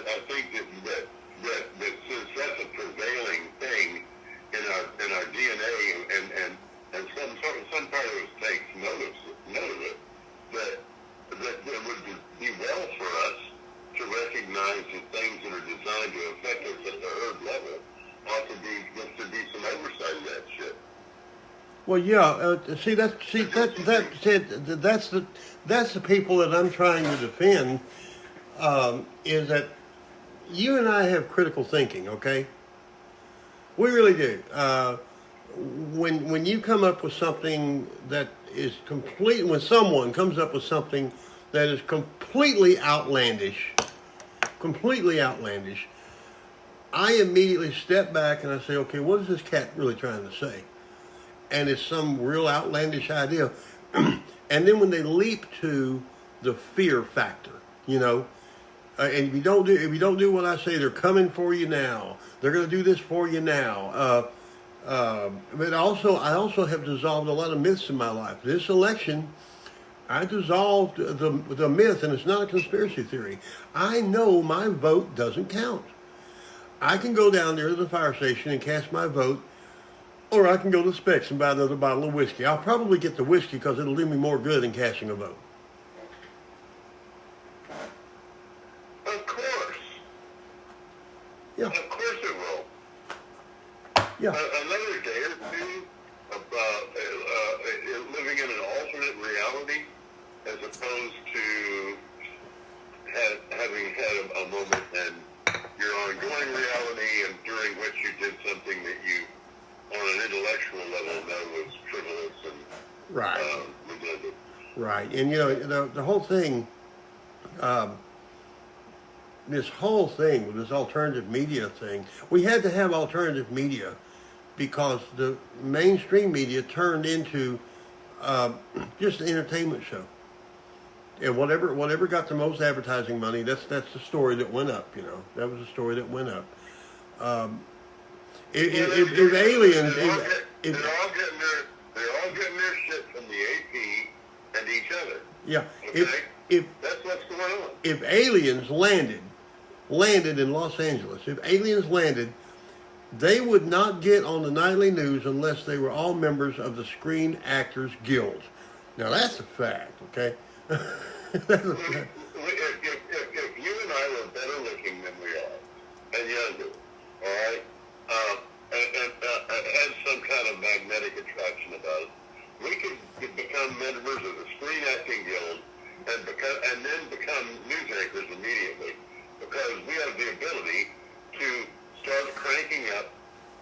I think that since that's a prevailing thing in our DNA, and some part of us takes note of it, that it would be well for us to recognize that things that are designed to affect us at the herd level ought to be some oversight of that shit. Well, yeah. That's the people that I'm trying to defend. Is that you and I have critical thinking? Okay, we really do. When you come up with something that is complete, when someone comes up with something that is completely outlandish, I immediately step back and I say, okay, what is this cat really trying to say? And it's some real outlandish idea. And then when they leap to the fear factor, and if you don't do what I say, they're coming for you now. They're going to do this for you now. But I also have dissolved a lot of myths in my life. This election, I dissolved the myth, and it's not a conspiracy theory. I know my vote doesn't count. I can go down there to the fire station and cast my vote, or I can go to Specs and buy another bottle of whiskey. I'll probably get the whiskey because it'll do me more good than casting a vote. Of course. Yeah. Of course it will. Yeah. Another day or two about living in an alternate reality as opposed to having had a moment and your ongoing reality and during which you did something that you, on an intellectual level, know was frivolous and redundant. Right. And, the whole thing, this whole thing with this alternative media thing, we had to have alternative media because the mainstream media turned into just an entertainment show. And whatever got the most advertising money, that's the story that went up. That was the story that went up. If aliens, they're all getting their shit from the AP and each other. Yeah. Okay? That's what's going on. If aliens landed in Los Angeles, they would not get on the nightly news unless they were all members of the Screen Actors Guild. Now that's a fact, okay? If you and I were better looking than we are, and younger, all right, and had some kind of magnetic attraction about it, we could become members of the Screen Acting Guild and then become news anchors immediately, because we have the ability to start cranking up.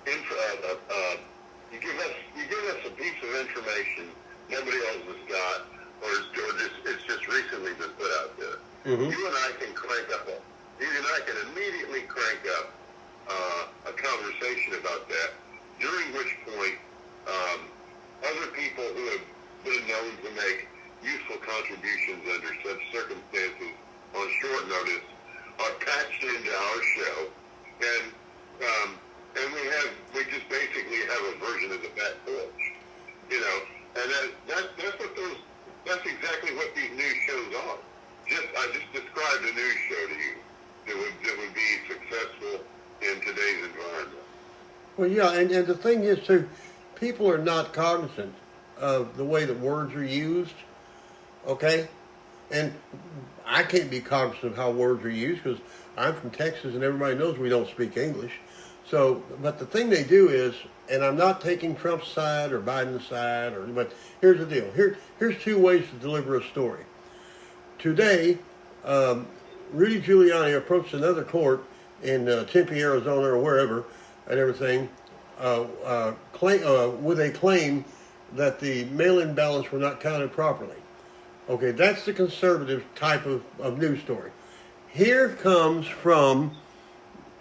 You give us a piece of information nobody else has got, or it's just recently been put out there. Mm-hmm. You and I can immediately crank up a conversation about that. During which point, other people who have been known to make useful contributions under such circumstances on short notice are patched into our show, and we just basically have a version of the back porch, and that's exactly what these news shows are. I just described a news show to you that would be successful in today's environment. Well, yeah, and the thing is too, people are not cognizant of the way that words are used. Okay, and I can't be cognizant of how words are used because I'm from Texas and everybody knows we don't speak English. So, but the thing they do is, and I'm not taking Trump's side or Biden's side, but here's the deal. Here's two ways to deliver a story. Today, Rudy Giuliani approached another court in Tempe, Arizona, or wherever, and everything, with a claim that the mail-in ballots were not counted properly. Okay, that's the conservative type of news story. Here comes from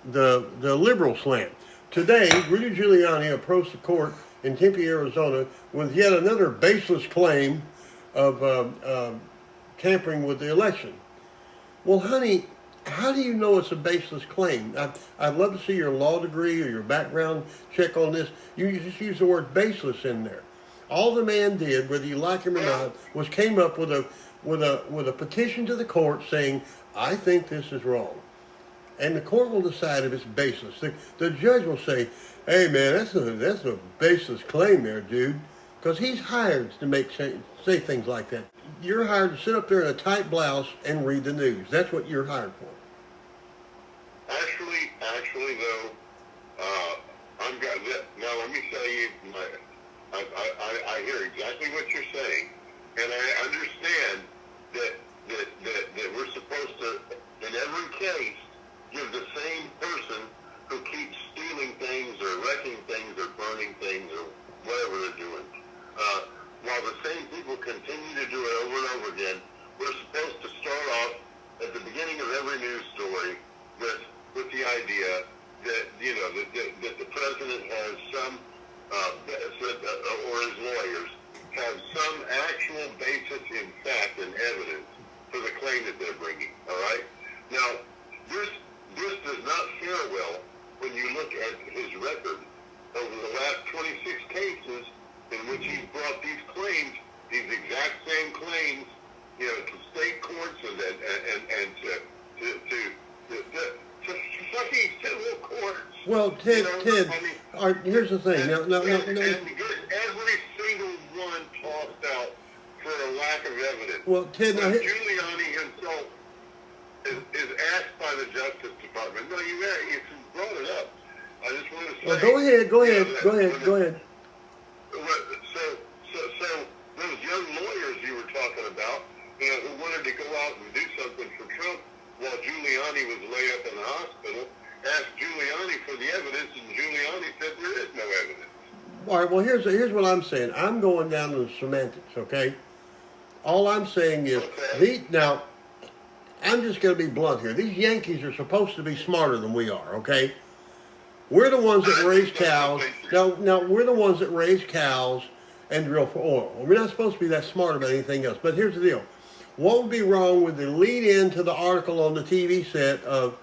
the liberal slant. Today, Rudy Giuliani approached the court in Tempe, Arizona, with yet another baseless claim of tampering with the election. Well, honey, how do you know it's a baseless claim? I'd love to see your law degree or your background check on this. You just use the word baseless in there. All the man did, whether you like him or not, was came up with a petition to the court saying, "I think this is wrong." and the court will decide if it's baseless. The judge will say, "Hey, man, that's a baseless claim there, dude," because he's hired to say things like that. You're hired to sit up there in a tight blouse and read the news. That's what you're hired for. Actually, though, I'm got that. Now, let me tell you, I hear exactly what you're saying, and I understand that we're supposed to, in every case, give the same person who keeps stealing things or wrecking things or burning things or whatever they're doing, while the same people continue to do it over and over again, we're supposed to start off at the beginning of every news story with the idea that, you know, that the president has some, or his lawyers have some actual basis in fact and evidence for the claim that they're bringing, all right? Now, this does not fare well when you look at his record over the last 26 cases in which he's brought these claims, these exact same claims, you know, to state courts and to fucking civil courts. Well, Ted, I mean, all right, here's the thing. and Now, get every single one tossed out for a lack of evidence. well, Ted, now, When Giuliani himself is asked by the Justice Department. No, you brought it up. I just want to say. well, go ahead. So those young lawyers you were talking about, you know, who wanted to go out and do something for Trump while Giuliani was laid up in the hospital, asked Giuliani for the evidence, and Giuliani said there is no evidence. All right, well, here's what I'm saying. I'm going down to the semantics, okay? All I'm saying is, now, I'm just going to be blunt here. These Yankees are supposed to be smarter than we are, okay? We're the ones that raise cows. Now, we're the ones that raise cows and drill for oil. We're not supposed to be that smart about anything else. But here's the deal. What would be wrong with the lead-in to the article on the TV set of,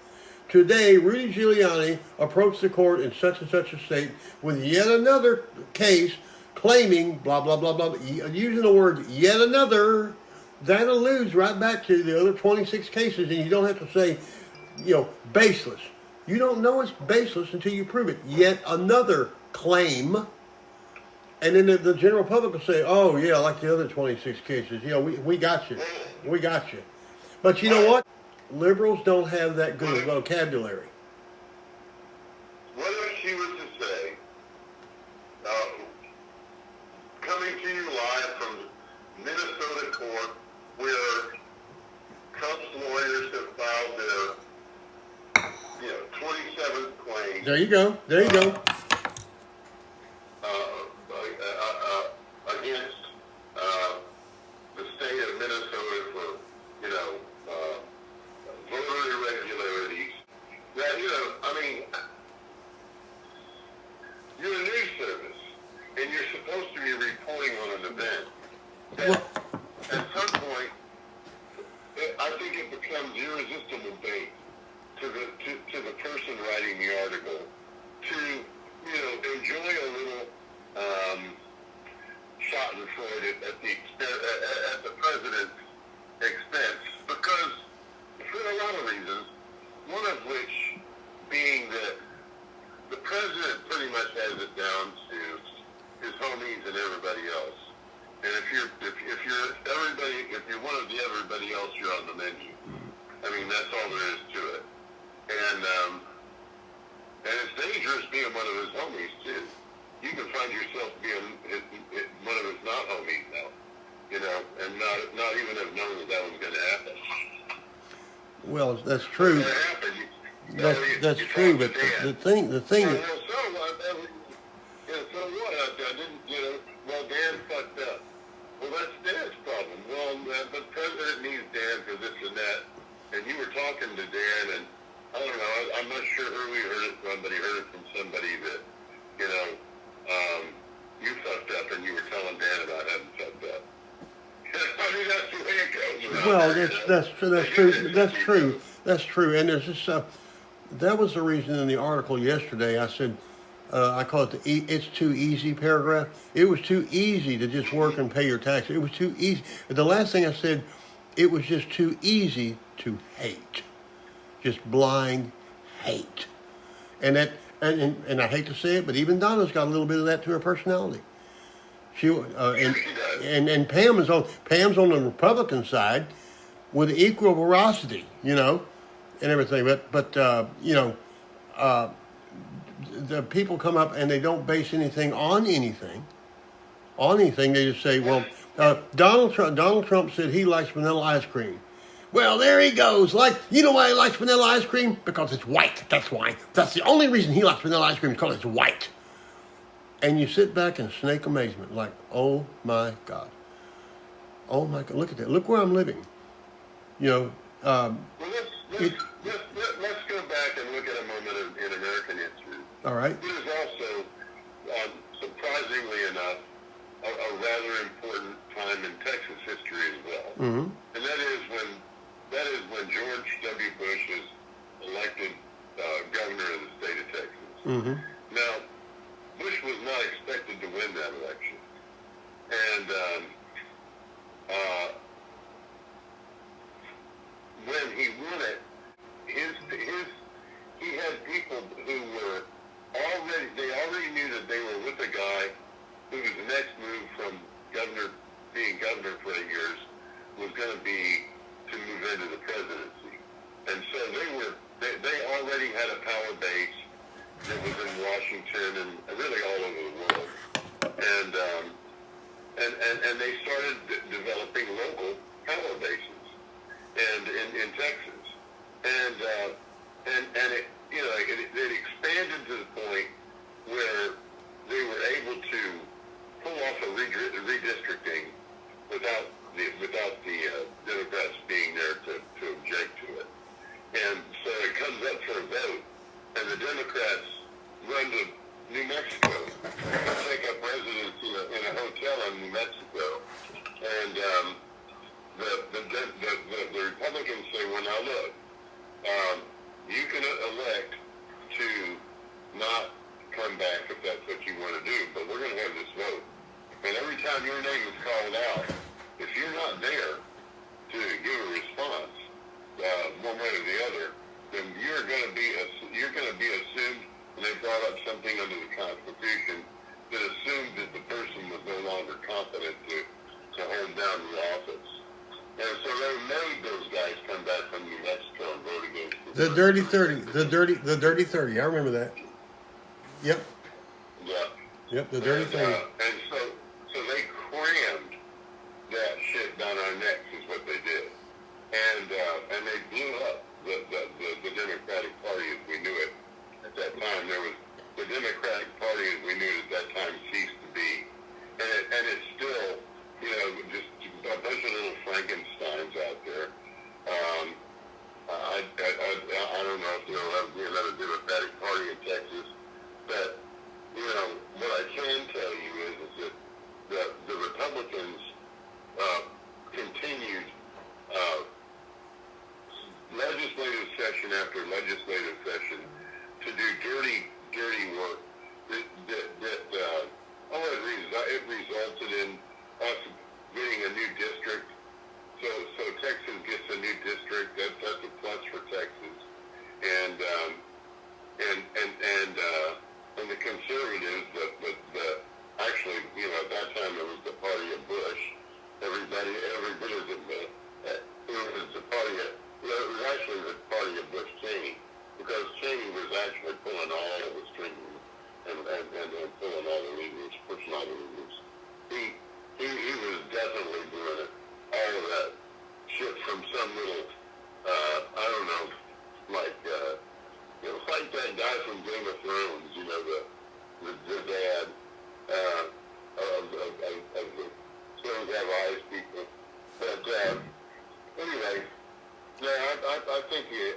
today, Rudy Giuliani approached the court in such and such a state with yet another case claiming blah, blah, blah, blah, using the word yet another. That alludes right back to the other 26 cases, and you don't have to say, you know, baseless. You don't know it's baseless until you prove it. Yet another claim. And then the general public will say, oh, yeah, like the other 26 cases. You know, we got you. We got you. But you know what? Liberals don't have that good of vocabulary. What if she was to say, coming to you live from Minnesota court, where Trump's lawyers have filed their, 27th claim. There you go. Against the state of Minnesota for, voter irregularities. That, you're a news service, and you're supposed to be reporting on an event. At some point, I think it becomes irresistible bait to the person writing the article to, enjoy a little Schadenfreude at the president's expense, because for a lot of reasons, one of which being that the president pretty much has it down to his homies and everybody else. And if you're one of the everybody else, you're on the menu. I mean, that's all there is to it. And it's dangerous being one of his homies too. You can find yourself being one of his not homies now, and not even have known that was going to happen. Well, that's true. That's true, but the thing. So what? I didn't. Well, Dan fucked up. Well, that's Dan's problem. Well, the president needs Dan for this and that. And you were talking to Dan, and I don't know. I'm not sure who we heard it from, but he heard it from somebody that, you fucked up, and you were telling Dan about having fucked up. I mean, that's the way it goes. Well, that's true. And there's just that was the reason in the article yesterday. I said I call it the "it's too easy" paragraph. It was too easy to just work and pay your taxes. It was too easy. The last thing I said, it was just too easy to hate, just blind hate. And that, and I hate to say it, but even Donna's got a little bit of that to her personality. She and Pam's on the Republican side with equal veracity, and everything. But the people come up and they don't base anything on anything. On anything, they just say, well, Donald Trump said he likes vanilla ice cream. Well, there he goes. You know why he likes vanilla ice cream? Because it's white. That's why. That's the only reason he likes vanilla ice cream, because it's white. And you sit back in snake amazement, like, oh my God. Oh my God, look at that. Look where I'm living. Well, let's go back and look at a moment in American history. All right. It is also, surprisingly enough, a rather important time in Texas history as well. Mm-hmm. And that is when George W. Bush is elected governor of the state of Texas. Mm-hmm. Now, Bush was not expected to win that election. And when he won it, he had people who were they already knew that they were with a guy whose next move from being governor for 8 years was going to be to move into the presidency. And so they already had a power base that was in Washington and really all over the world. And they started developing local power bases in Texas. And it expanded to the point where they were able to pull off a redistricting without the Democrats being there to object to it. And so it comes up for a vote, and the Democrats run to New Mexico and take up residence in a hotel in New Mexico. And the Republicans say, well, now look, you can elect to not come back if that's what you want to do, but we're going to have this vote. And every time your name is called out, if you're not there to give a response, one way or the other, then you're going to be assumed. And they brought up something under the Constitution that assumed that the person was no longer competent to hold down the office. And so they made those guys come back from New Mexico and vote against the Dirty 30. The Dirty 30. I remember that. Yep. Yeah. Yep, the Dirty 30. And so they crammed that shit down our necks is what they did. And they blew up the Democratic Party as we knew it at that time. The Democratic Party as we knew it at that time ceased to be. And it's still, just a bunch of little Frankensteins out there. I don't know if there'll ever be another Democratic Party in Texas, but, what I can tell you is that the Republicans continued legislative session after legislative session to do dirty work that it resulted in us getting a new district. So Texas gets a new district. That's a plus for Texas. And the conservatives, actually, at that time it was the party of Bush. Every bit of it was the party of, it was actually the party of Bush Cheney, because Cheney was actually pulling all of the strings and pulling all the levers, pushing all the levers. He was definitely doing it, all of that shit from some little, I don't know, like that guy from Game of Thrones, the dad of the Stones Have Eyes people. But anyway, no, I think you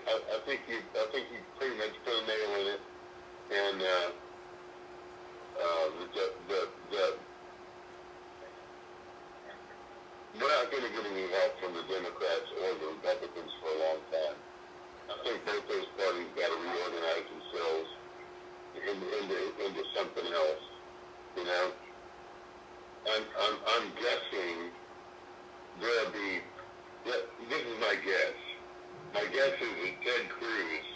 pretty much put a nail in it, and we're not going to get any help from the Democrats or the Republicans for a long time. I think both those parties got to reorganize themselves into something else. I'm guessing there'll be. This is my guess. My guess is that Ted Cruz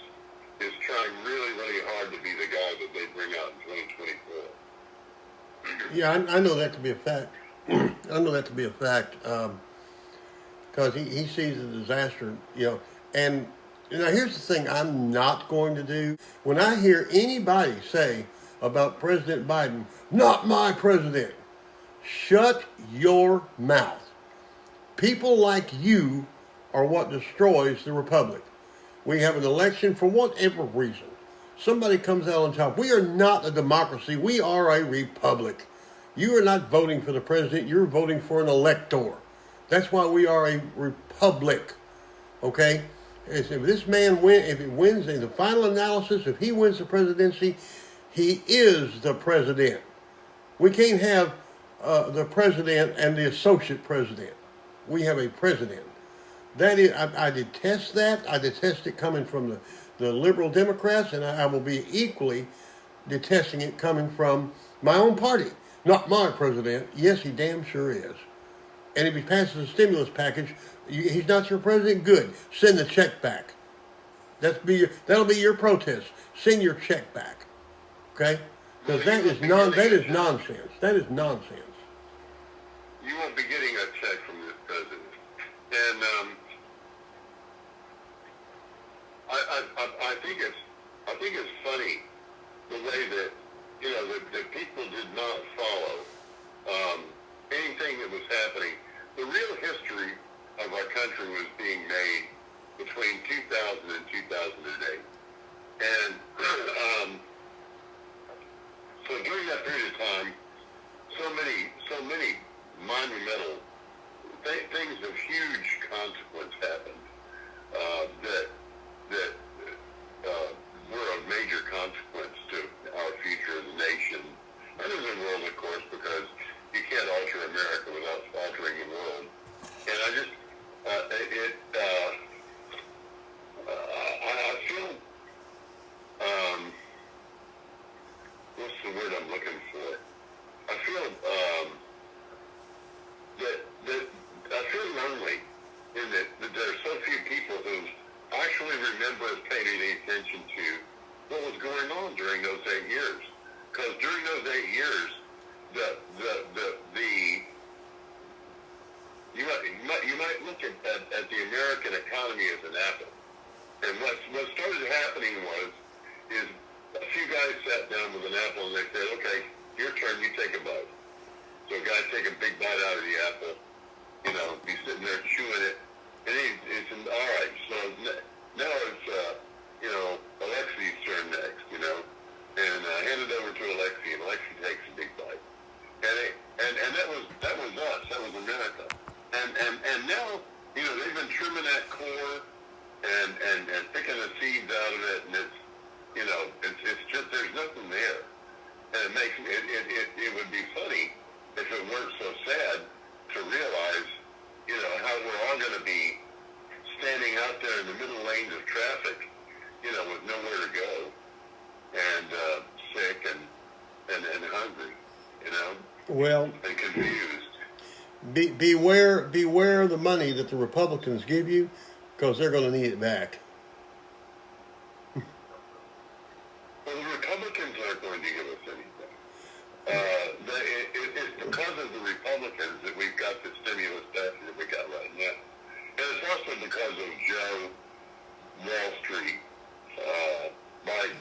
out in 2024. Yeah, I know that to be a fact. I know that to be a fact because he sees a disaster, you know. And now here's the thing: I'm not going to do when I hear anybody say about President Biden, "Not my president." Shut your mouth. People like you are what destroys the republic. We have an election for whatever reason. Somebody comes out on top. We are not a democracy. We are a republic. You are not voting for the president. You're voting for an elector. That's why we are a republic. Okay? If this man if he wins in the final analysis, if he wins the presidency, he is the president. We can't have the president and the associate president. We have a president. That is, I detest that. I detest it coming from the liberal Democrats, and I will be equally detesting it coming from my own party. Not my president. Yes, he damn sure is. And if he passes a stimulus package, he's not your president. Good. Send the check back. That'll be your protest. Send your check back. Okay? Because that is nonsense. That is nonsense. You won't be getting a check from this president. And I think it's funny the way that that people did not follow anything that was happening. The real history of our country was being made between 2000 and 2008, and so during that period of time, so many monumental things of huge consequence happened that were of major consequence to our future as a nation and as a world, of course, because you can't alter America without altering the world. And I just I feel what's the word I'm looking for? I feel that I feel lonely in that there are so few people who actually remember or paid any attention to what was going on during those 8 years. Because during those 8 years, you might look at the American economy as an apple, and what started happening is a few guys sat down with an apple and they said, "Okay, your turn, you take a bite." So a guy take a big bite out of the apple, be sitting there chewing it, and he said, "All right, so now it's Alexi's turn next, and hand it over to Alexi, and Alexi takes a big bite, and that was us, that was America, and now they've been trimming that core and picking the seeds out of it, and it's just there's nothing there, and it makes it would be funny if it weren't so sad to realize how we're all going to be standing out there in the middle lanes of traffic, with nowhere to go, and sick and hungry, Well, and confused. beware the money that the Republicans give you, because they're going to need it back. Well, the Republicans aren't going to give us anything. It's because of the Republicans that we've got the stimulus package that we got right now. And it's also because of Joe Wall Street, Biden,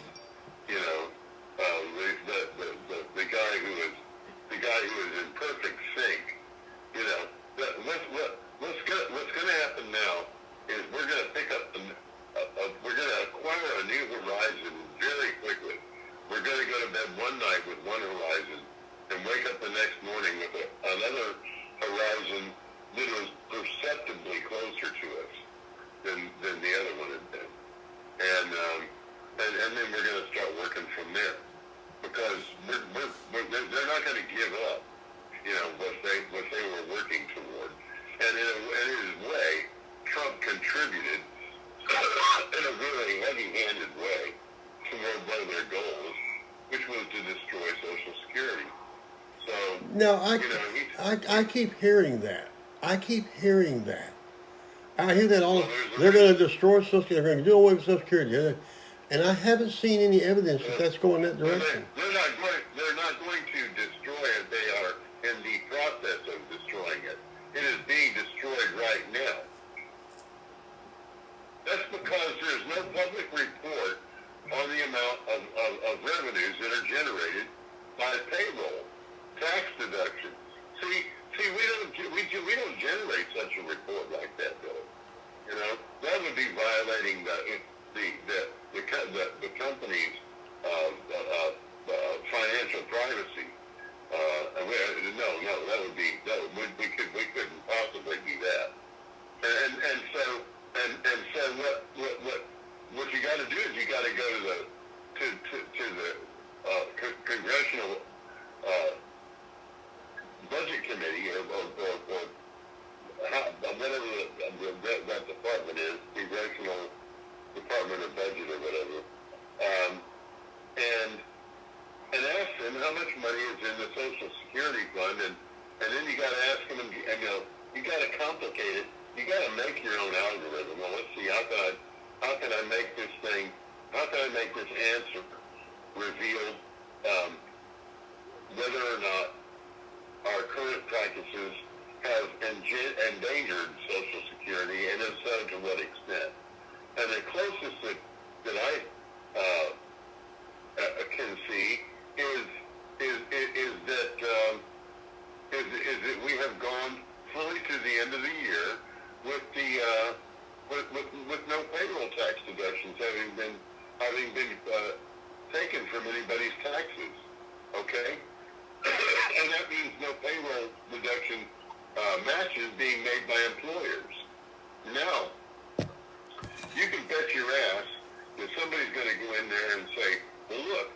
the guy who is in perfect sync. What's going to happen now is we're going to pick up we're going to acquire a new horizon very quickly. We're going to go to bed one night with one horizon and wake up the next morning with another horizon that is perceptibly closer to us than the other one had been. And then we're going to start working from there, because they're not going to give up, what they were working toward. And in his way, Trump contributed in a very heavy-handed way toward one of their goals, which was to destroy Social Security. So now I keep hearing that. I hear that all. They're going to destroy Social Security. They're going to do away with Social Security. And I haven't seen any evidence that that's going that direction. They're not going to destroy it. They are in the process of destroying it. It is being destroyed right now. That's because there's no public report on the amount of revenues that are generated by payroll, tax deductions. See, we don't generate such a report like that, Bill. You know, that would be violating the company's financial privacy. No, we couldn't possibly do that. And so what you got to do is you got to go to the congressional budget committee or whatever that department is, congressional department of budget or whatever, and ask them how much money is in the Social Security fund, and then you got to ask them, and you got to complicate it. You got to make your own algorithm. Well, let's see, how can I make this thing? How can I make this answer reveal whether or not our current practices have endangered Social Security, and if so, to what extent? And the closest that I can see is that we have gone fully to the end of the year with no payroll tax deductions having been taken from anybody's taxes. Okay, and that means no payroll deduction matches being made by employers. Now, you can bet your ass that somebody's going to go in there and say, well, look,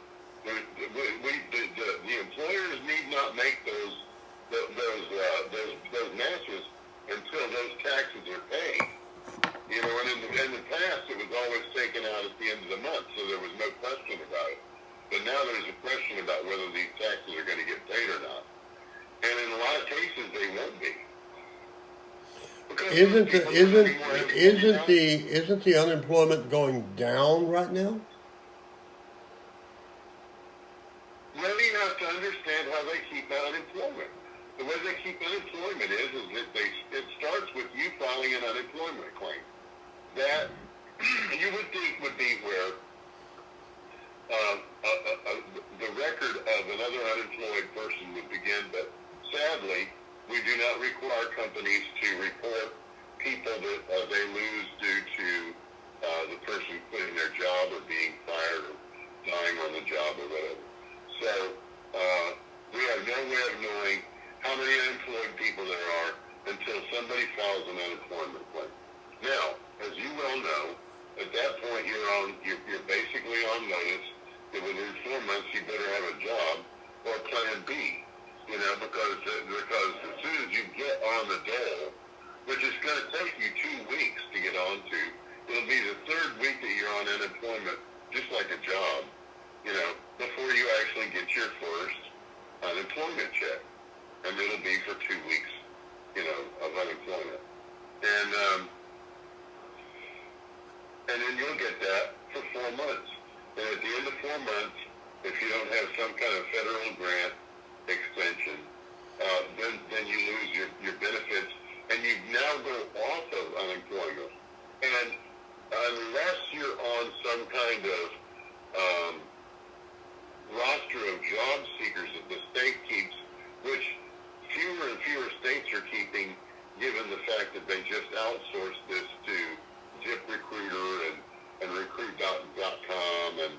the employers need not make those matches until those taxes are paid. You know, and in the past, it was always taken out at the end of the month, so there was no question about it. But now there's a question about whether these taxes are going to get paid or not. And in a lot of cases, they won't be. Isn't the unemployment going down right now? Well, you have to understand how they keep unemployment. The way they keep unemployment is that it starts with you filing an unemployment claim. That you would think would be where the record of another unemployed person would begin, but sadly, we do not require companies to report people that they lose due to the person quitting their job or being fired or dying on the job or whatever. So we have no way of knowing how many unemployed people there are until somebody files an unemployment claim. Now, as you well know, at that point you're basically on notice that within 4 months you better have a job or plan B. You know, because as soon as you get on the dole, which is going to take you 2 weeks to get onto, it'll be the 3rd week that you're on unemployment, just like a job, you know, before you actually get your first unemployment check. And it'll be for 2 weeks, you know, of unemployment. And then you'll get that for 4 months. And at the end of 4 months, if you don't have some kind of federal grant extension, then you lose your benefits, and you now go off of unemployment. And unless you're on some kind of roster of job seekers that the state keeps, which fewer and fewer states are keeping, given the fact that they just outsourced this to ZipRecruiter and Recruit.com and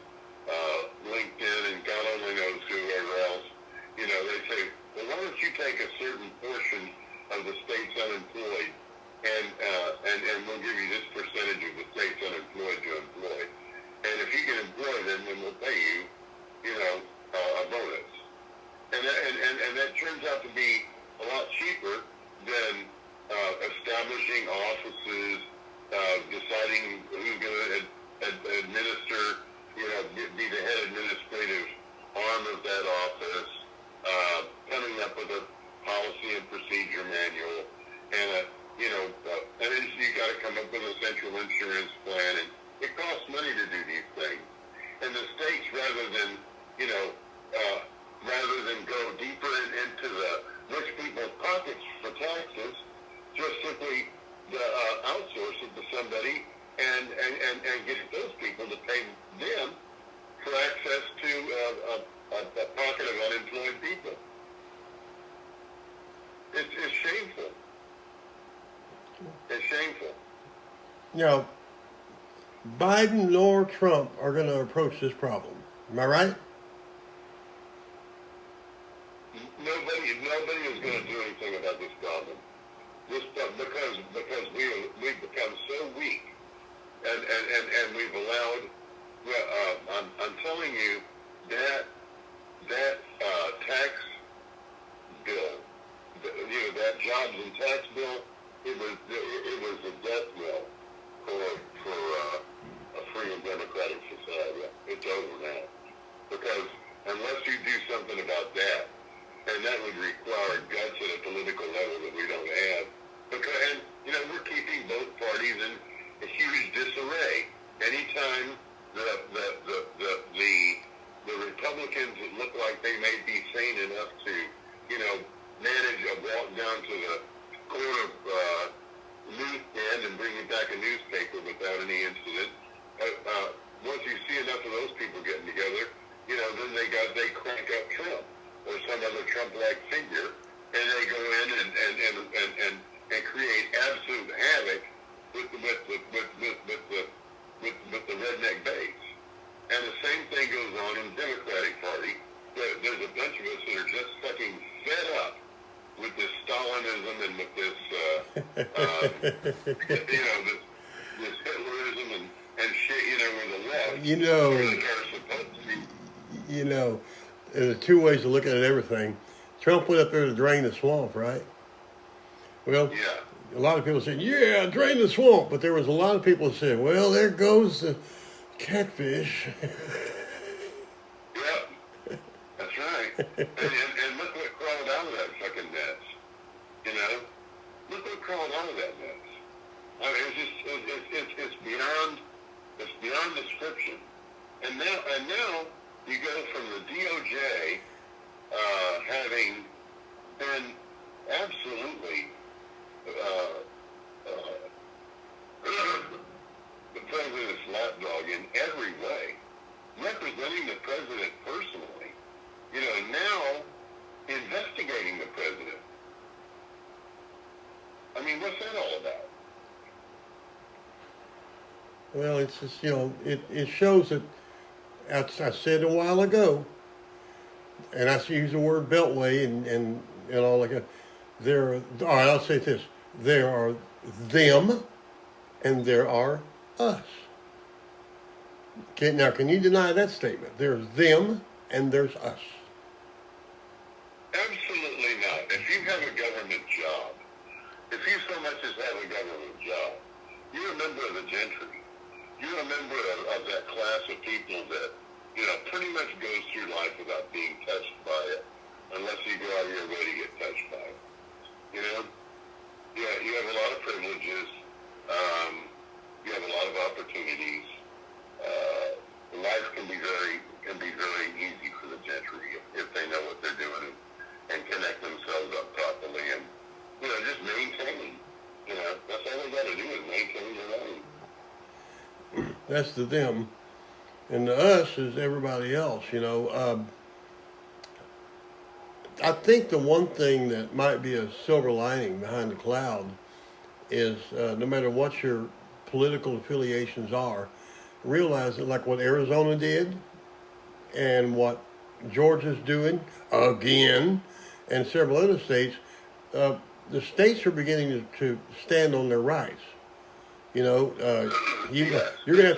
LinkedIn and God only knows whoever else. You know, they say, well, why don't you take a certain portion of the state's unemployed and we'll give you this percentage of the state's unemployed to employ. And if you can employ them, then we'll pay you, you know, a bonus. And that turns out to be a lot cheaper than establishing offices, deciding who's going to administer, you know, be the head administrative arm of that office, coming up with a policy and procedure manual, and and then you got to come up with a central insurance plan, and it costs money to do these things. rather than, rather than go deeper into the rich people's pockets for taxes, just simply outsource it to somebody and get those people to pay them for access to a pocket of unemployed people. It's shameful. It's shameful. Now, Biden nor Trump are going to approach this problem. Am I right? Nobody is going to do anything about this problem. This because we've become so weak, and we've allowed. I'm telling you that tax bill, that jobs and tax bill, it was a death knell for a free and democratic society. It's over now, because unless you do something about that, and that would require guts at a political level that we don't have. And we're keeping both parties in a huge disarray. Anytime the Republicans that look like they may be sane enough to, manage a walk down to the corner newsstand and bring back a newspaper without any incident. Once you see enough of those people getting together, then they crank up Trump or some other Trump-like figure, and they go in and create absolute havoc with the redneck base. And the same thing goes on in the Democratic Party. There's a bunch of us that are just fucking fed up with this Stalinism and with this, this Hitlerism and shit, where the left really are supposed to be. There's two ways of looking at everything. Trump went up there to drain the swamp, right? Well, yeah. A lot of people said, yeah, drain the swamp. But there was a lot of people that said, well, there goes the catfish. Yep, that's right. And look what crawled out of that fucking mess. Look what crawled out of that mess. I mean, it's beyond description. And now you go from the DOJ having been absolutely the president's lapdog in every way, representing the president personally, now investigating the president. I mean, what's that all about? Well, it's just, it shows that, I said a while ago, and I use the word beltway and all like that. All right, I'll say this. There are them and there are us. Okay, now, can you deny that statement? There's them and there's us. Absolutely not. If you have a government job, if you so much as have a government job, you're a member of the gentry. You're a member of that class of people that, pretty much goes through life without being touched by it, unless you go out of your way to get touched by it. Yeah, you have a lot of privileges. You have a lot of opportunities. Life can be very easy for the gentry if they know what they're doing and connect themselves up properly and just maintain. That's all they got to do is maintain their own. That's the them. And the us is everybody else, I think the one thing that might be a silver lining behind the cloud is no matter what your political affiliations are, realize that like what Arizona did and what Georgia's doing again and several other states, the states are beginning to stand on their rights. You're gonna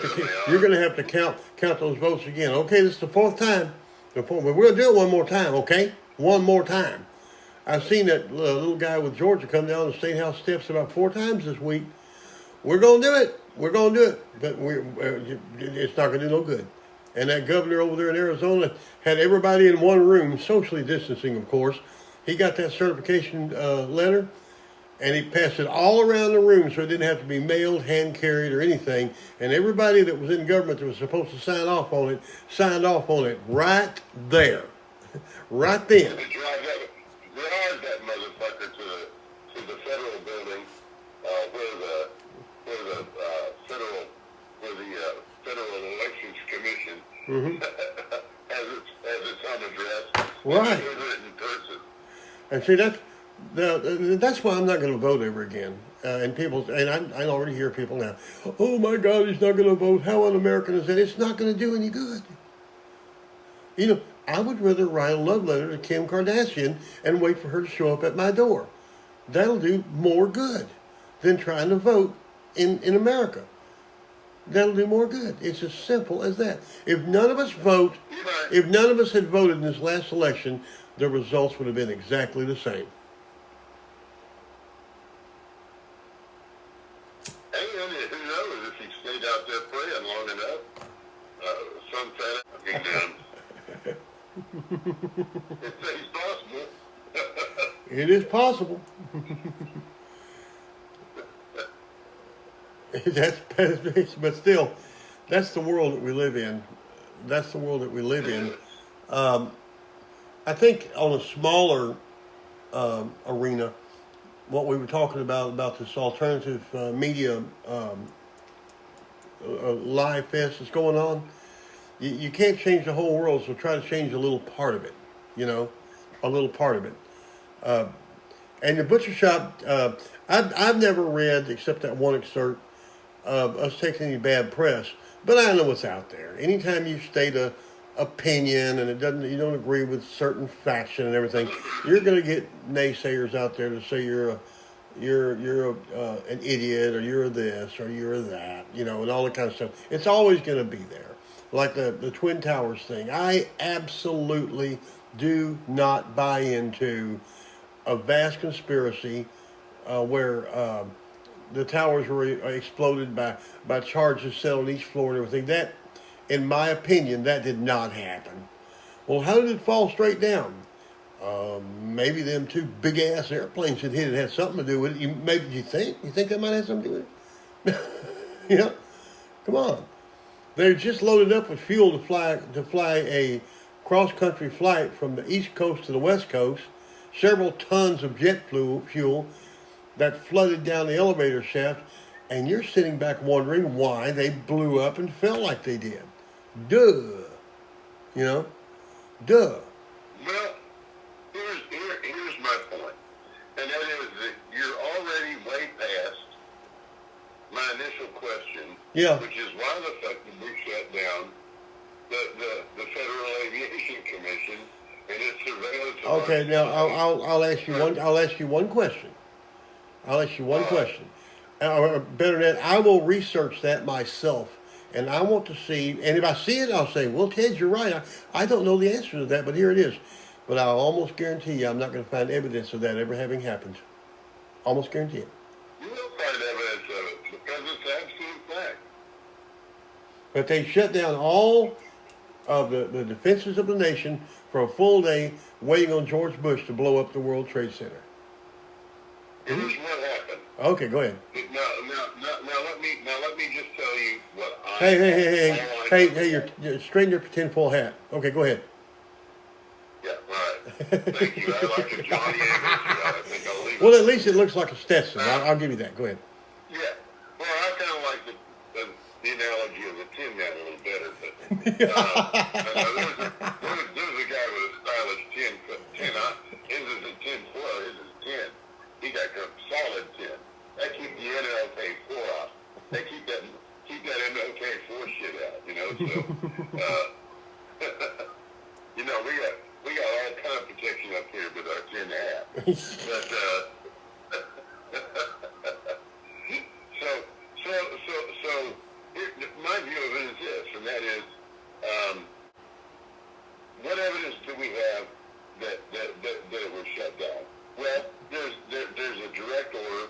have to count those votes again. Okay, this is the fourth time. But we're gonna do it one more time. Okay, one more time. I've seen that little guy with Georgia come down the State House steps about 4 times this week. We're gonna do it. We're gonna do it. But it's not gonna do no good. And that governor over there in Arizona had everybody in one room, socially distancing, of course. He got that certification letter, And he passed it all around the room so it didn't have to be mailed, hand carried, or anything. And everybody that was in government that was supposed to sign off on it signed off on it right there, right then. To drive that motherfucker to the federal building, where the Federal Elections Commission has its own address. Right. Deliver it in person. And see, that's why I'm not going to vote ever again. And people, and I already hear people now, oh my God, he's not going to vote. How un-American is that? It's not going to do any good. You know, I would rather write a love letter to Kim Kardashian and wait for her to show up at my door. That'll do more good than trying to vote in America. That'll do more good. It's as simple as that. If none of us vote, if none of us had voted in this last election, the results would have been exactly the same. And who knows if he stayed out there praying long enough, sunset looking down. It's possible. It is possible. But still, that's the world that we live in. That's the world that we live in. I think on a smaller arena, what we were talking about this alternative media live fest that's going on, you can't change the whole world, so try to change a little part of it, a little part of it. And the butcher shop, I've never read, except that one excerpt, of us taking any bad press, but I know what's out there. Anytime you state a opinion and you don't agree with certain faction and everything, you're going to get naysayers out there to say you're an idiot, or you're this, or you're that, and all that kind of stuff. It's always going to be there. Like the Twin Towers thing. I absolutely do not buy into a vast conspiracy where the towers were exploded by charges set on East Florida and everything. That, in my opinion, that did not happen. Well, how did it fall straight down? Maybe them two big-ass airplanes that hit it had something to do with it. Maybe you think that might have something to do with it? Come on. They're just loaded up with fuel to fly a cross-country flight from the East Coast to the West Coast. Several tons of jet fuel that flooded down the elevator shaft, and you're sitting back wondering why they blew up and fell like they did. Duh. Duh. Well, here's my point, and that is that you're already way past my initial question, which is why the fuck did we shut down the Federal Aviation Commission and its surveillance? Okay, now I'll ask you one. I'll ask you one question. Better than that, I will research that myself, and I want to see. And if I see it, I'll say, "Well, Ted, you're right. I don't know the answer to that, but here it is." But I'll almost guarantee you, I'm not going to find evidence of that ever having happened. Almost guarantee it. You will find evidence of it because it's absolute fact. But they shut down all of the defenses of the nation for a full day, waiting on George Bush to blow up the World Trade Center. Here's what happened. Okay, go ahead. Now let me just tell you what I. Hey! You're straighten your tinfoil hat. Okay, go ahead. Yeah, right. Thank you. I like a Johnny English. I think I'll leave it. Well, at least it looks like a Stetson. I'll give you that. Go ahead. Yeah. Well, I kind of like the analogy of the tin man a little better, but there's a guy with a stylish tin. His is a tin foil. His is tin. He got solid tin. That keep the NLK4 out. They keep that NLK4 shit out. So we got all kind of protection up here with our tin hat. But so my view of it is this, and that is, what evidence do we have that it was shut down? Well, there's a direct order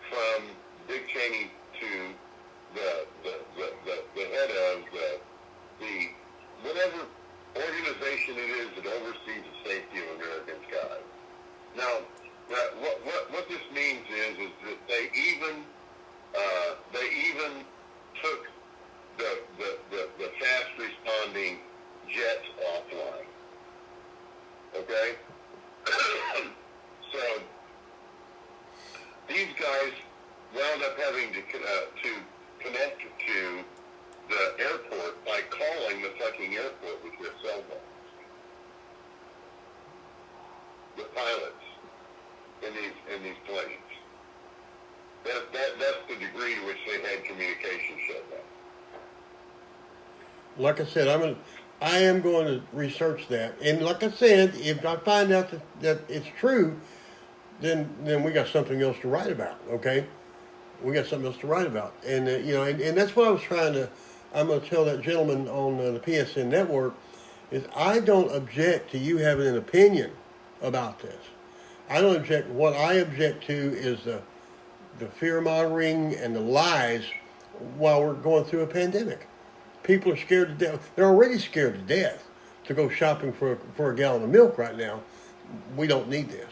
from Dick Cheney to the head of the whatever organization it is that oversees the safety of American skies. Now, what this means is in the fucking airport with their cell phones. The pilots in these planes. That's the degree to which they had communication shut down. Like I said, I am going to research that, and like I said, if I find out that it's true, then we got something else to write about. Okay, we got something else to write about, and and that's what I was trying to. I'm going to tell that gentleman on the PSN network is I don't object to you having an opinion about this. I don't object. What I object to is the fear mongering and the lies while we're going through a pandemic. People are scared to death. They're already scared to death to go shopping for a gallon of milk right now. We don't need this.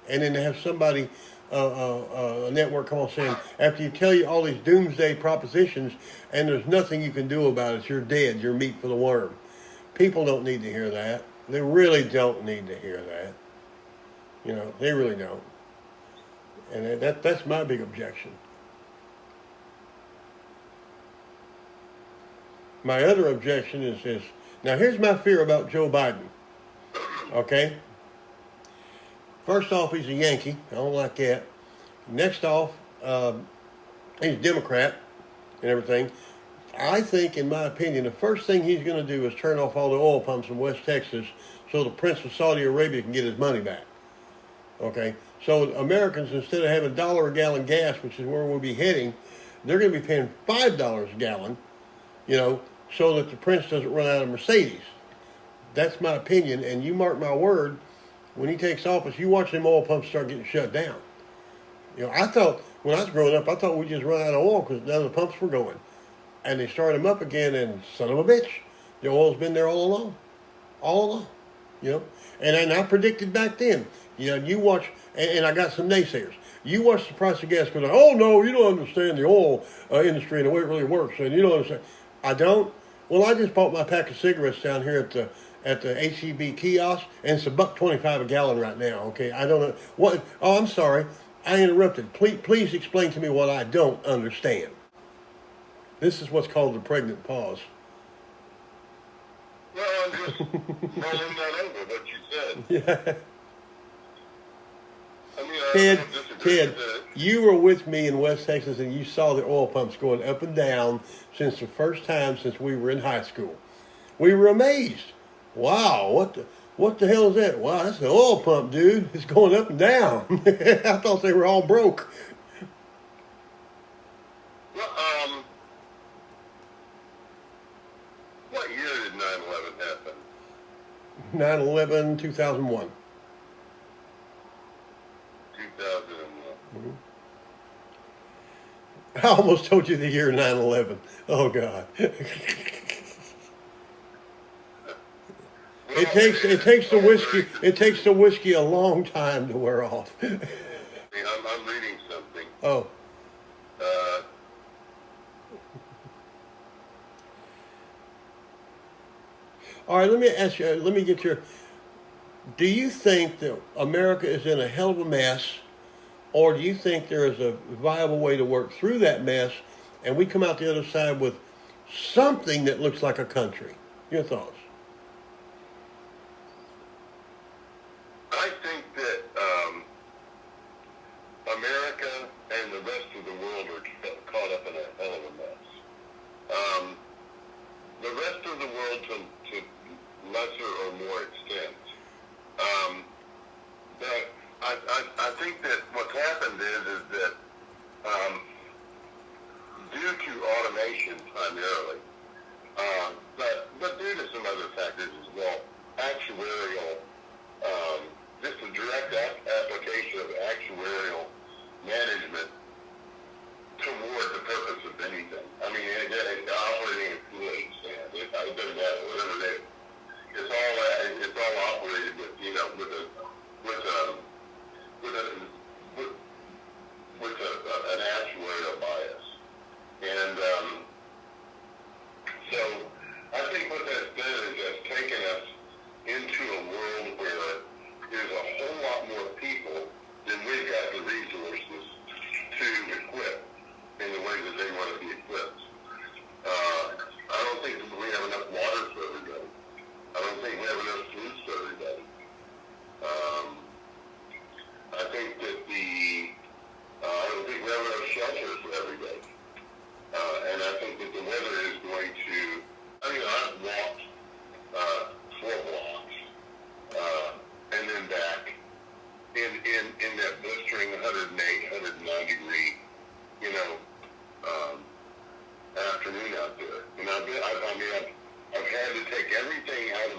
And then to have somebody, a network come on saying, after you tell you all these doomsday propositions and there's nothing you can do about it, you're dead, you're meat for the worm. People don't need to hear that. They really don't need to hear that. They really don't. And that's my big objection. My other objection is now here's my fear about Joe Biden. Okay? First off, he's a Yankee. I don't like that. Next off, he's a Democrat and everything. I think, in my opinion, the first thing he's going to do is turn off all the oil pumps in West Texas so the Prince of Saudi Arabia can get his money back. Okay? So Americans, instead of having $1 a gallon gas, which is where we'll be heading, they're going to be paying $5 a gallon, so that the Prince doesn't run out of Mercedes. That's my opinion, and you mark my word, when he takes office, you watch them oil pumps start getting shut down. I thought, when I was growing up, I thought we just run out of oil because none of the pumps were going. And they started them up again, and son of a bitch, the oil's been there all along. All along. And I predicted back then, you watch, and I got some naysayers. You watch the price of gas go down, oh no, you don't understand the oil industry and the way it really works, and you don't understand. I don't? Well, I just bought my pack of cigarettes down here at the HEB kiosk, and it's $1.25 a gallon right now. Okay, I don't know what. Oh, I'm sorry, I interrupted. Please explain to me what I don't understand. This is what's called the pregnant pause. Well, I'm just rolling that over what you said. Yeah. I mean, I don't disagree Ted, with that. you were with me in West Texas, and you saw the oil pumps going up and down since the first time since we were in high school. We were amazed. Wow, what the hell is that? Wow, that's an oil pump, dude. It's going up and down. I thought they were all broke. Well, what year did 9/11 happen? 9/11, 2001. 2001. I almost told you the year 9/11. Oh God. It takes the whiskey a long time to wear off. I'm reading something. Oh. All right, let me ask you, do you think that America is in a hell of a mess, or do you think there is a viable way to work through that mess and we come out the other side with something that looks like a country? Your thoughts? I think that America and the rest of the world are caught up in a hell of a mess. The rest of the world, to lesser or more extent. But I think that what's happened is that due to automation primarily, but due to some other factors as well, actuarial, just a direct application of actuarial management toward the purpose of anything. I mean, it's operating a Kool-Aid stand. It doesn't matter, whatever it is. It's all operated with an actuarial bias. And so I think what that's done is that's taken us into a world where there's a whole lot more people than we've got the resources to equip in the way that they want to be equipped. I don't think we have enough water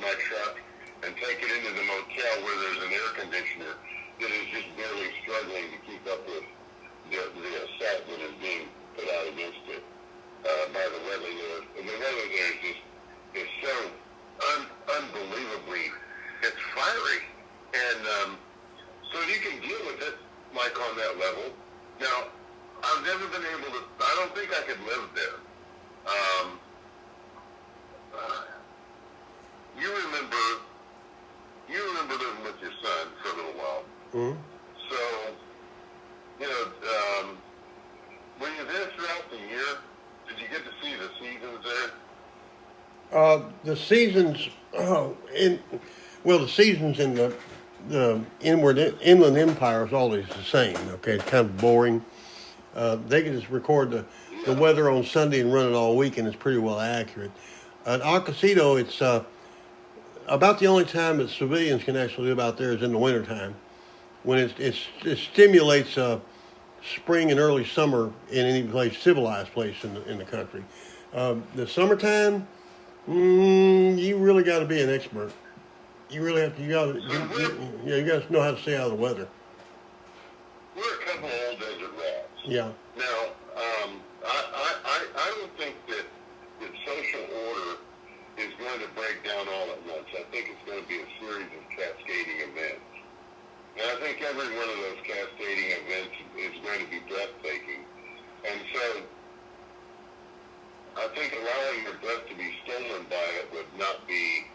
my truck and take it into the motel where there's an air conditioner that is just barely struggling to keep up with the assault that is being put out against it by the weather there. And the weather there is so unbelievably, it's fiery. And so you can deal with it, like on that level. Now, I've never been able to, I don't think I could live there. You remember living with your son for a little while. Mm-hmm. So, were you there throughout the year? Did you get to see the seasons there? The seasons, the seasons in the Inland Empire is always the same. Okay, it's kind of boring. They can just record the weather on Sunday and run it all week, and it's pretty well accurate. At Arcosito, it's about the only time that civilians can actually live out there is in the wintertime, when it stimulates spring and early summer in any place, civilized place in the country. The summertime, you really got to be an expert. You really have to. You got to know how to stay out of the weather. We're a couple of old desert rats. Yeah. Now, I don't think that social order is going to break down all at once. I think it's going to be a series of cascading events. And I think every one of those cascading events is going to be breathtaking. And so, I think allowing your breath to be stolen by it would not be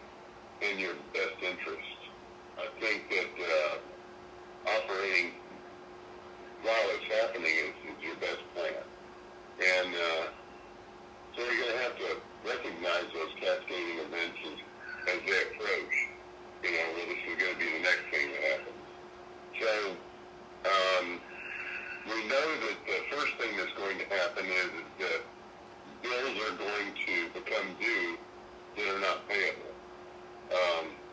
in your best interest. I think that operating while it's happening is your best plan. And so you're going to have to recognize those cascading events as they approach. Well, this is going to be the next thing that happens. So we know that the first thing that's going to happen is that bills are going to become due that are not payable.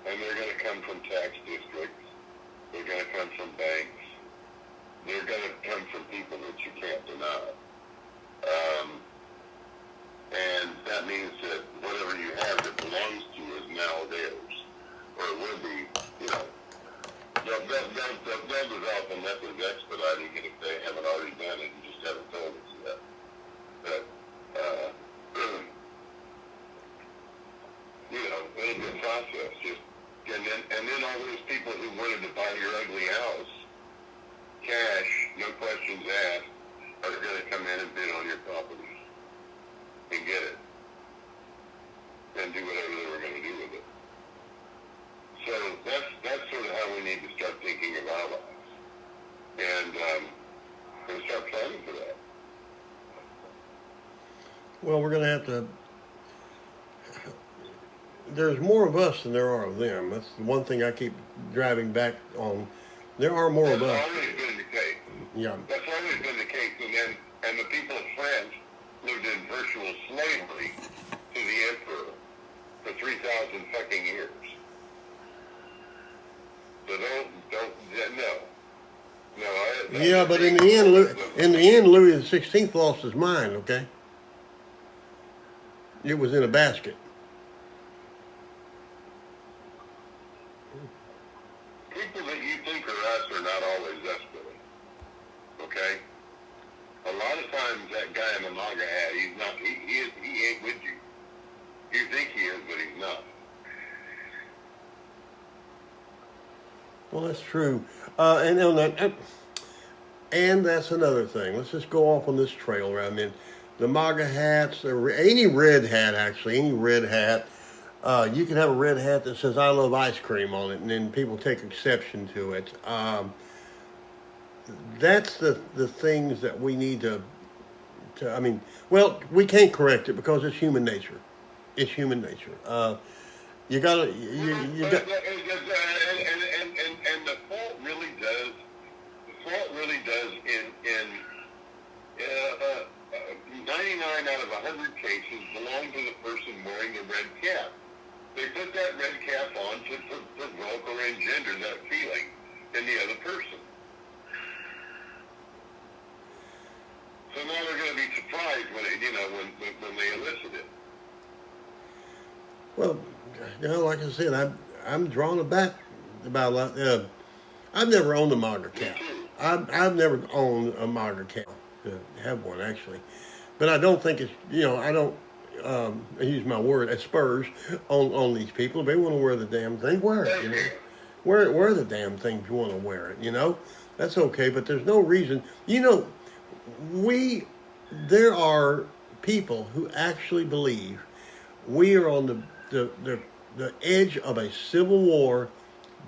And they're going to come from tax districts. They're going to come from banks. They're going to come from people that you can't deny. And that means that whatever you have that belongs to you is now theirs. Or it will be, they'll develop a method of expediting it if they haven't already done it and just haven't told us yet. But, it'll be a process. And then all those people who wanted to buy your ugly house, cash, no questions asked, are going to come in and bid on your property and get it and do whatever they were going to do with it. So that's sort of how we need to start thinking of our lives and start planning for that. Well, we're going to have to. There's more of us than there are of them. That's the one thing I keep driving back on. There are more of us. That's always been the case. Yeah. That's always been the case. And the people of France lived in virtual slavery to the emperor for 3,000 fucking years. So no. Yeah, but in the end, Louis XVI lost his mind. Okay. It was in a basket. People that you think are us are not always us, Billy. Okay? A lot of times that guy in the MAGA hat, he's not, he ain't with you. You think he is, but he's not. Well, that's true. And that's another thing. Let's just go off on this trail around in the MAGA hats, any red hat actually, any red hat. You can have a red hat that says "I love ice cream" on it, and then people take exception to it. That's the things that we need to. We can't correct it because it's human nature. It's human nature. You gotta. You got. And the fault really does. The fault really does in 99 out of 100 cases belong to the person wearing the red cap. They put that red cap on to provoke or engender that feeling in the other person. So now they're going to be surprised when they elicit it. Well, like I said, I'm drawing back about a lot. I've never owned a Mager cow. I've never owned a Mager cow. Have one actually, but I don't think it's I don't I use my word at Spurs on these people. If they want to wear the damn thing, wear it. Wear the damn thing if you want to wear it. That's okay. But there's no reason. There are people who actually believe we are on the edge of a civil war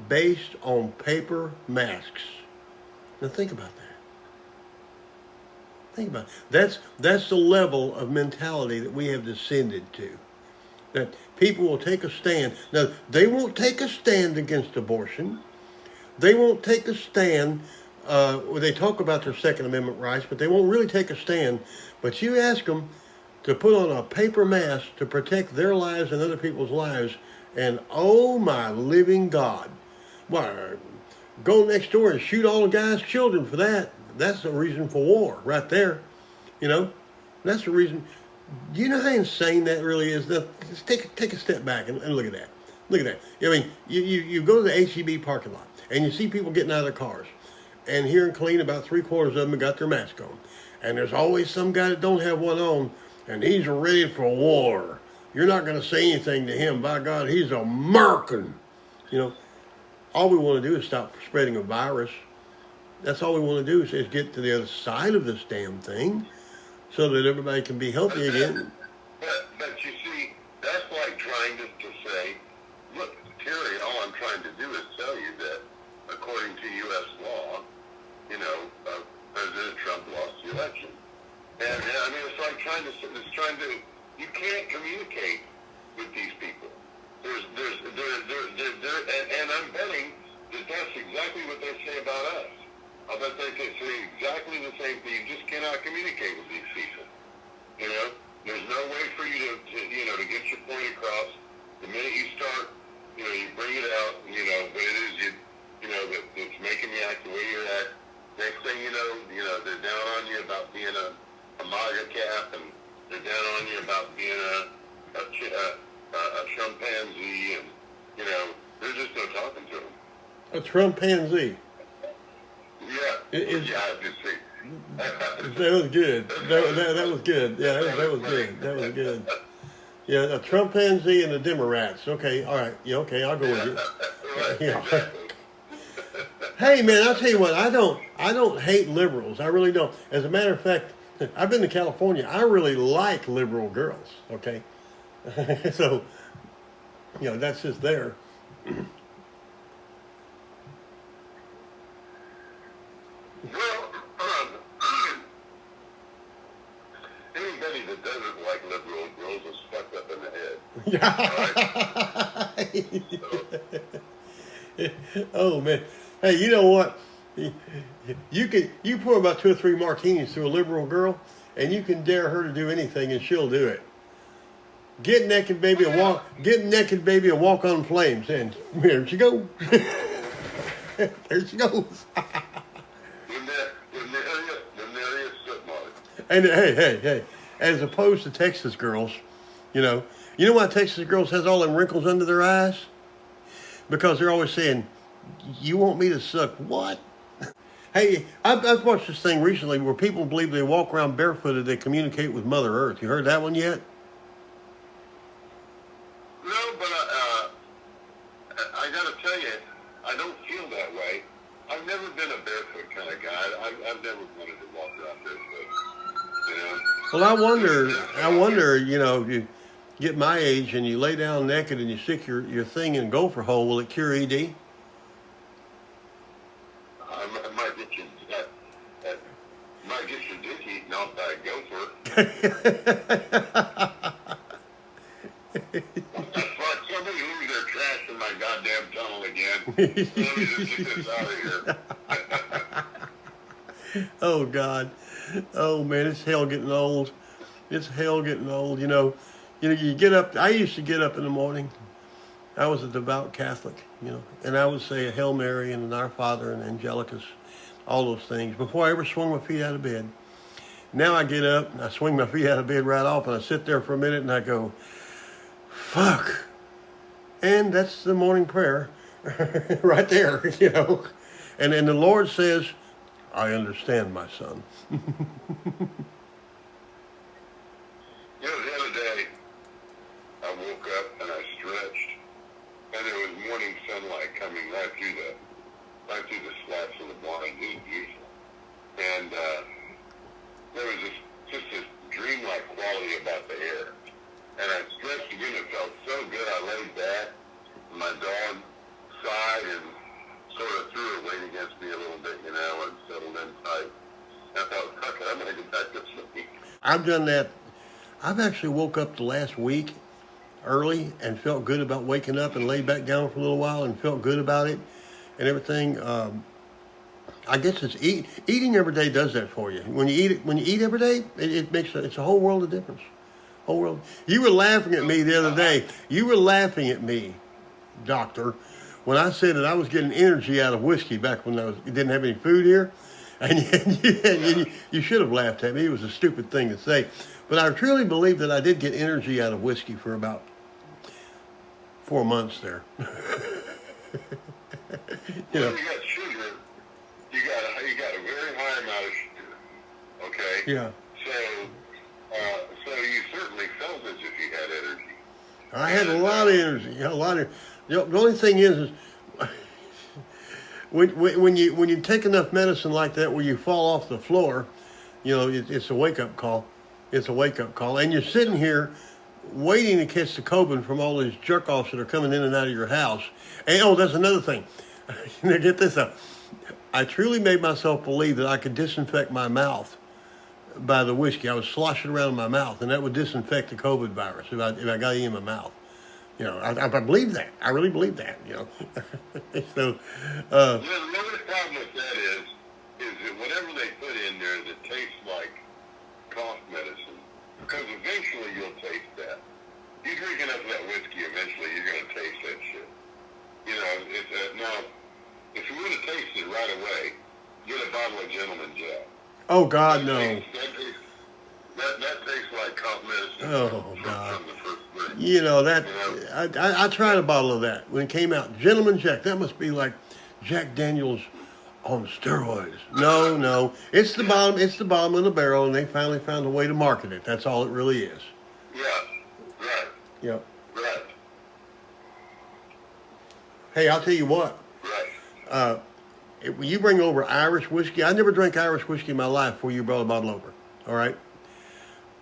based on paper masks. Now think about that. Think about it. That's the level of mentality that we have descended to. That people will take a stand. Now, they won't take a stand against abortion. They won't take a stand. They talk about their Second Amendment rights, but they won't really take a stand. But you ask them to put on a paper mask to protect their lives and other people's lives, and oh my living God. Why, go next door and shoot all the guy's children for that. That's the reason for war right there. That's the reason. Do you know how insane that really is? Just take a step back and look at that. Look at that. I mean, you go to the HEB parking lot and you see people getting out of their cars. And here in Killeen, about 3/4 of them have got their mask on. And there's always some guy that don't have one on, and he's ready for war. You're not going to say anything to him. By God, he's American. All we want to do is stop spreading a virus. That's all we want to do is get to the other side of this damn thing so that everybody can be healthy again. But you see, that's like trying to say, look, Terry, all I'm trying to do is tell you that according to U.S. law, President Trump lost the election. And I mean, it's like you can't communicate with these people. And I'm betting that that's exactly what they say about us. I bet they say exactly the same thing. You just cannot communicate with these people. There's no way for you to get your point across. The minute you start, you bring it out, but it is that it's making you act the way you're act. Next thing you know, they're down on you about being a MAGA cap, and they're down on you about being a chimpanzee, and there's just no talking to them. A Trumpanzee. Yeah, obviously. That was good. That was good. Yeah, that was good. That was good. Yeah, a Trumpanzee and a Democrats. Okay, all right. Yeah, okay, I'll go with you. Right, Yeah. exactly. Hey man, I'll tell you what. I don't hate liberals. I really don't. As a matter of fact, I've been to California. I really like liberal girls. Okay, so that's just there. Well, anybody that doesn't like liberal girls is fucked up in the head. Oh man, hey, you know what? You pour about 2 or 3 martinis to a liberal girl, and you can dare her to do anything, and she'll do it. Get naked, baby, and walk. Get naked, baby, and walk on flames. And there she goes. There she goes. And hey, as opposed to Texas girls, you know why Texas girls has all them wrinkles under their eyes? Because they're always saying, "You want me to suck what?" Hey, I've watched this thing recently where people believe they walk around barefooted, they communicate with Mother Earth. You heard that one yet? No, but I got to tell you, I don't feel that way. I've never been a barefoot kind of guy. I've never wanted to walk around barefoot. Well, I wonder, you get my age and you lay down naked and you stick your thing in a gopher hole, will it cure ED? I might get you might get your dick eaten off by a gopher. Somebody leave their trash in my goddamn tunnel again. Let me just get this out of here. Oh God. Oh man, it's hell getting old. It's hell getting old. You get up. I used to get up in the morning. I was a devout Catholic, and I would say a Hail Mary and an Our Father and Angelicus, all those things before I ever swung my feet out of bed. Now I get up and I swing my feet out of bed right off, and I sit there for a minute and I go, "Fuck, And that's the morning prayer right there, you know. And the Lord says, I understand, my son. You know, the other day, I woke up and I stretched, and there was morning sunlight coming right through the slats of the blind. It was beautiful. And there was just this dreamlike quality about the air. And I stretched again. It felt so good. I laid back. My dog sighed and sort of threw her weight against me a little bit, you know, and settled in tight. And I thought, fuck it, I'm going to get back to sleep. I've done that. I've actually woke up the last week early and felt good about waking up and laid back down for a little while and felt good about it and everything. I guess it's eating every day does that for you. When you eat every day, it's a whole world of difference. Whole world. You were laughing at me the other day. You were laughing at me, doctor, when I said that I was getting energy out of whiskey back when didn't have any food here. And you should have laughed at me. It was a stupid thing to say. But I truly believe that I did get energy out of whiskey for about 4 months there. Well, you got sugar. You got a very high amount of sugar. Okay? Yeah. So you certainly felt as if you had energy. I had a lot of energy. A lot of. The only thing is when you take enough medicine like that, where you fall off the floor, you know, it's a wake up call. It's a wake up call, and you're sitting here waiting to catch the COVID from all these jerk offs that are coming in and out of your house. And that's another thing. Now get this up. I truly made myself believe that I could disinfect my mouth by the whiskey. I would slosh it around in my mouth, and that would disinfect the COVID virus if I got it in my mouth. You know, I believe that. I really believe that. You know, so. The only problem with that is that whatever they put in there that tastes like cough medicine, because eventually you'll taste that. You drink enough of that whiskey, eventually you're going to taste that shit. You know, now, if you want to taste it right away, get a bottle of Gentleman Jack. Oh God, no. That tastes like cough medicine. Oh God. From the first drink. You know that. You know? I tried a bottle of that when it came out. Gentleman Jack. That must be like Jack Daniels on steroids. No. It's the bottom. It's the bottom of the barrel, and they finally found a way to market it. That's all it really is. Yeah. Right. Yep. Right. Hey, I'll tell you what. Right. When you bring over Irish whiskey, I never drank Irish whiskey in my life before you brought a bottle over. All right.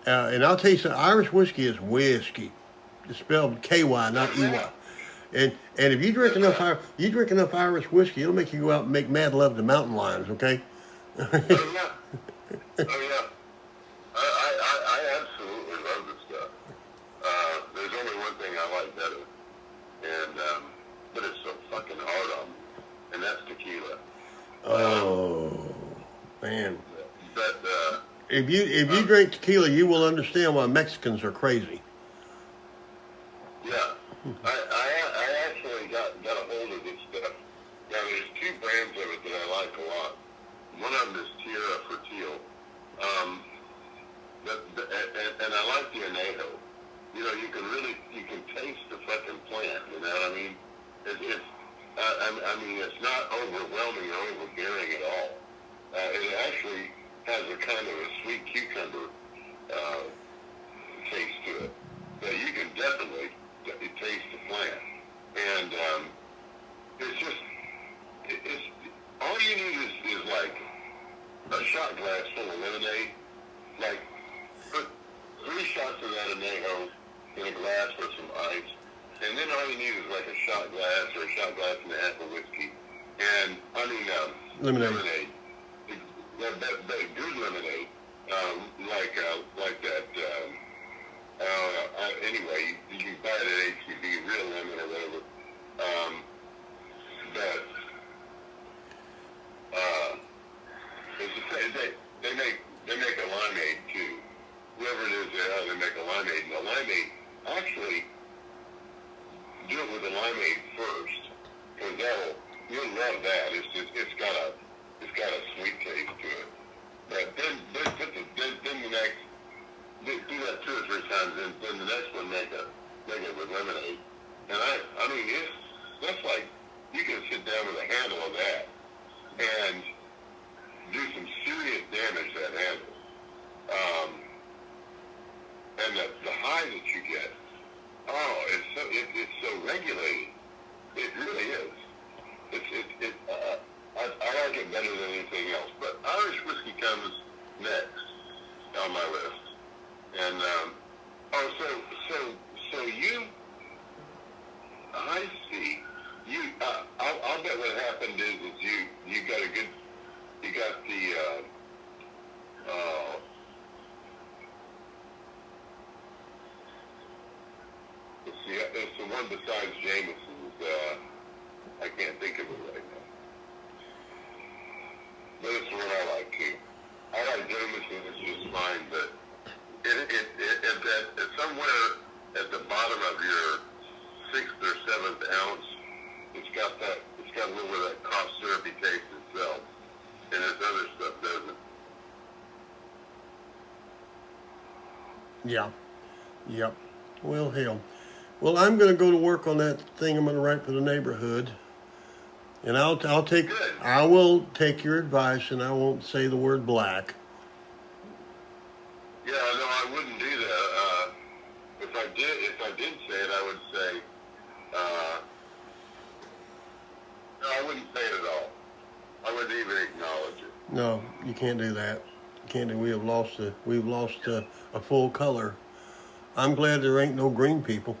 And I'll tell you something. Irish whiskey is whiskey. It's spelled K-Y, not E-Y. And if you drink enough Irish whiskey, it'll make you go out and make mad love to mountain lions. Okay. Oh yeah. I absolutely love this stuff. There's only one thing I like better, and but it's so fucking hard on me, and that's tequila. Oh man. But If you drink tequila, you will understand why Mexicans are crazy. yeah, I actually got a hold of this stuff. Now there's two brands of it that I like a lot. One of them is Tierra Fertil. And I like the anejo. You know, you can taste the fucking plant. You know what I mean? I mean, it's not overwhelming or overbearing at all. It actually has a kind of a sweet cucumber taste to it. But you can definitely taste the plant. And it's all you need is like a shot glass full of lemonade. Like, put 3 shots of that anejo in a glass with some ice. And then all you need is like a shot glass or a shot glass and a half of whiskey. And, lemonade. That good lemonade, like that, anyway, you can buy it at HEB, real lemon or whatever. They make a limeade too. Whoever it is, they make a limeade. And the limeade, actually, do it with the limeade first, because you'll love that. It's got a sweet taste to it. But then the next, do that 2 or 3 times, and then the next one make it with lemonade. And I mean, that's like, you can sit down with a handle of that and do some serious damage to that handle. And the high that you get, it's so regulated. It really is. I like it better than anything else. But Irish whiskey comes next on my list. And so you, I see. I'll bet what happened is you got a good, you got the let's see, it's the one besides Jameson's. I can't think of it right now. But it's the one I like too. I like Jameson, it's just fine, but it's somewhere at the bottom of your 6th or 7th ounce. It's got a little bit of that cough syrupy taste itself, and its other stuff doesn't. Yeah. Yep. Well, hell. Well, I'm going to go to work on that thing I'm going to write for the neighborhood, and I will take your advice, and I won't say the word black. Yeah, no, I wouldn't do that. If I did say it, I would say, no, I wouldn't say it at all. I wouldn't even acknowledge it. No, you can't do that. You can't do. We've lost a full color. I'm glad there ain't no green people.